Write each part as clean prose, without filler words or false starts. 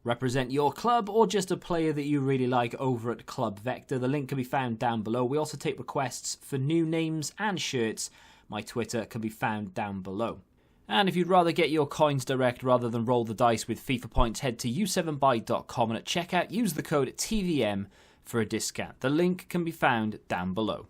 represent your club or just a player that you really like over at Club Vector. The link can be found down below. We also take requests for new names and shirts. My Twitter can be found down below. And if you'd rather get your coins direct rather than roll the dice with FIFA points, head to u7buy.com and at checkout use the code TVM for a discount. The link can be found down below.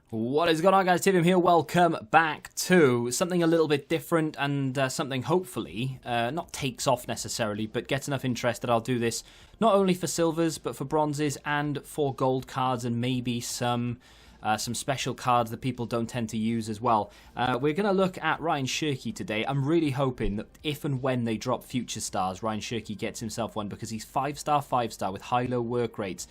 What is going on, guys? TVM here. Welcome back to something a little bit different and something hopefully not takes off necessarily, but gets enough interest that I'll do this not only for silvers but for bronzes and for gold cards and maybe some special cards that people don't tend to use as well. We're going to look at Ryan Cherki today. I'm really hoping that if and when they drop future stars, Ryan Cherki gets himself one because he's 5-star with high-low work rates,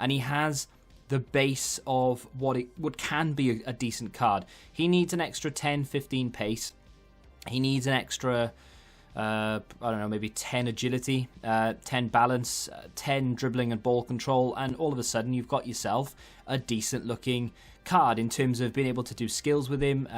and he has the base of what can be a decent card. He needs an extra 10-15 pace. He needs an extra, I don't know, maybe 10 agility, 10 balance, 10 dribbling and ball control, and all of a sudden you've got yourself a decent looking card in terms of being able to do skills with him,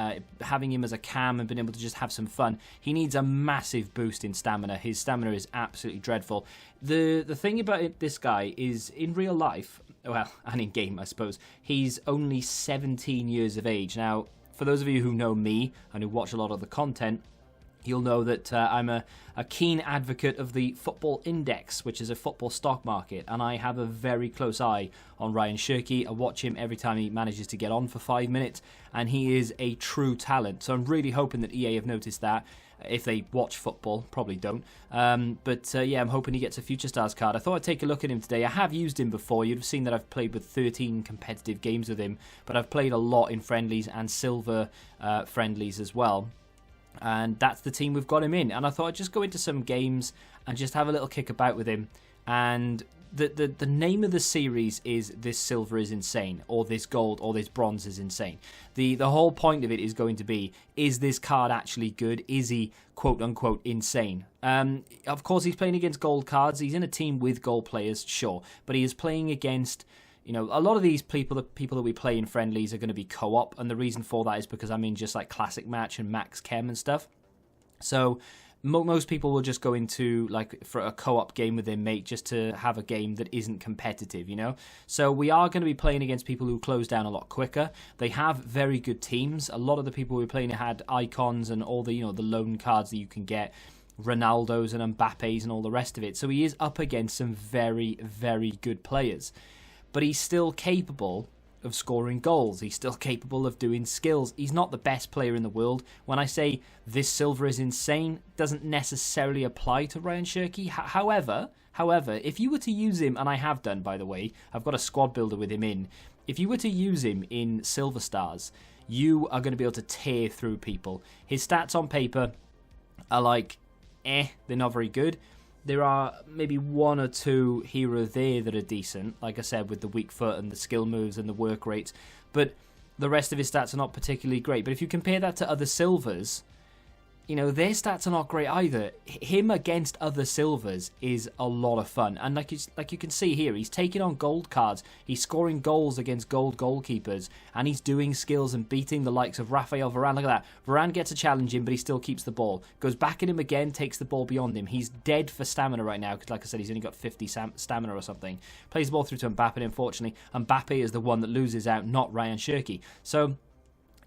having him as a cam and being able to just have some fun. He needs a massive boost in stamina. His stamina is absolutely dreadful. The thing about this guy is, in real life, well, and in game I suppose, he's only 17 years of age. Now, for those of you who know me and who watch a lot of the content, you'll know that I'm a keen advocate of the football index, which is a football stock market, and I have a very close eye on Ryan Cherki. I watch him every time he manages to get on for 5 minutes, and he is a true talent. So I'm really hoping that EA have noticed that. If they watch football, probably don't. Yeah, I'm hoping he gets a Future Stars card. I thought I'd take a look at him today. I have used him before. You'd have seen that I've played with 13 competitive games with him, but I've played a lot in friendlies and silver friendlies as well. And that's the team we've got him in. And I thought I'd just go into some games and just have a little kick about with him. And the name of the series is This Silver is Insane, or This Gold, or This Bronze is Insane. The whole point of it is going to be, is this card actually good? Is he, quote-unquote, insane? Of course, he's playing against gold cards. He's in a team with gold players, sure. But he is playing against, you know, a lot of these people that we play in friendlies are going to be co-op, and the reason for that is because I'm in just like Classic Match and Max Chem and stuff. So most people will just go into like for a co-op game with their mate just to have a game that isn't competitive, you know. So we are going to be playing against people who close down a lot quicker. They have very good teams. A lot of the people we're playing had icons and all the, you know, the loan cards that you can get, Ronaldos and Mbappes and all the rest of it. So he is up against some very, very good players. But he's still capable of scoring goals. He's still capable of doing skills. He's not the best player in the world. When I say this silver is insane, it doesn't necessarily apply to Ryan Cherki. However, if you were to use him, and I have done, by the way, I've got a squad builder with him in. If you were to use him in Silver Stars, you are going to be able to tear through people. His stats on paper are like, they're not very good. There are maybe one or two here or there that are decent, like I said, with the weak foot and the skill moves and the work rates. But the rest of his stats are not particularly great. But if you compare that to other silvers, you know, their stats are not great either. Him against other silvers is a lot of fun. And like you can see here, he's taking on gold cards. He's scoring goals against gold goalkeepers. And he's doing skills and beating the likes of Rafael Varane. Look at that. Varane gets a challenge in, but he still keeps the ball. Goes back at him again, takes the ball beyond him. He's dead for stamina right now, because like I said, he's only got 50 stamina or something. Plays the ball through to Mbappe, unfortunately. Mbappe is the one that loses out, not Ryan Cherki. So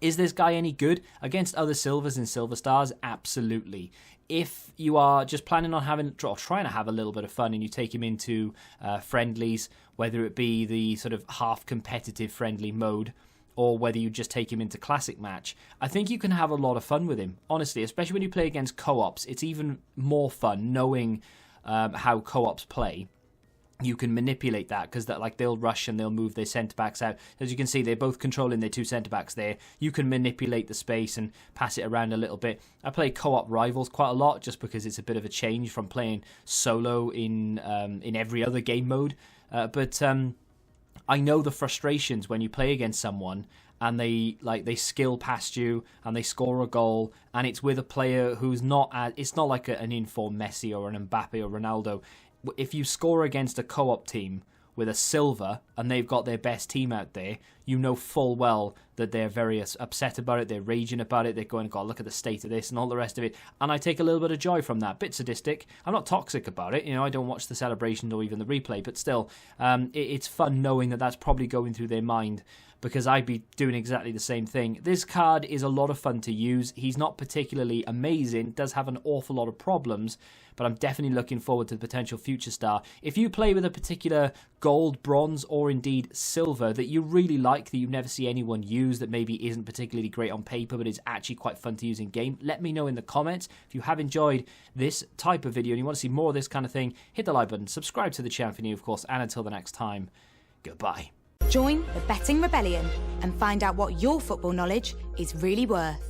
is this guy any good against other silvers in Silver Stars? Absolutely. If you are just planning on having or trying to have a little bit of fun and you take him into friendlies, whether it be the sort of half competitive friendly mode or whether you just take him into Classic Match, I think you can have a lot of fun with him. Honestly, especially when you play against co-ops, it's even more fun knowing how co-ops play. You can manipulate that because they'll rush and they'll move their centre-backs out. As you can see, they're both controlling their two centre-backs there. You can manipulate the space and pass it around a little bit. I play co-op rivals quite a lot just because it's a bit of a change from playing solo in every other game mode. But I know the frustrations when you play against someone and they skill past you and they score a goal and it's with a player who's it's not like an informed Messi or an Mbappe or Ronaldo. If you score against a co-op team with a silver and they've got their best team out there, you know full well that they're very upset about it, they're raging about it, they're going, God, look at the state of this and all the rest of it. And I take a little bit of joy from that. Bit sadistic. I'm not toxic about it. I don't watch the celebrations or even the replay, but still, it's fun knowing that that's probably going through their mind, because I'd be doing exactly the same thing. This card is a lot of fun to use. He's not particularly amazing, does have an awful lot of problems, but I'm definitely looking forward to the potential future star. If you play with a particular gold, bronze, or indeed silver that you really like, that you never see anyone use, that maybe isn't particularly great on paper, but is actually quite fun to use in game, let me know in the comments. If you have enjoyed this type of video and you want to see more of this kind of thing, hit the like button, subscribe to the channel if you're new, of course, and until the next time, goodbye. Join the Betting Rebellion and find out what your football knowledge is really worth.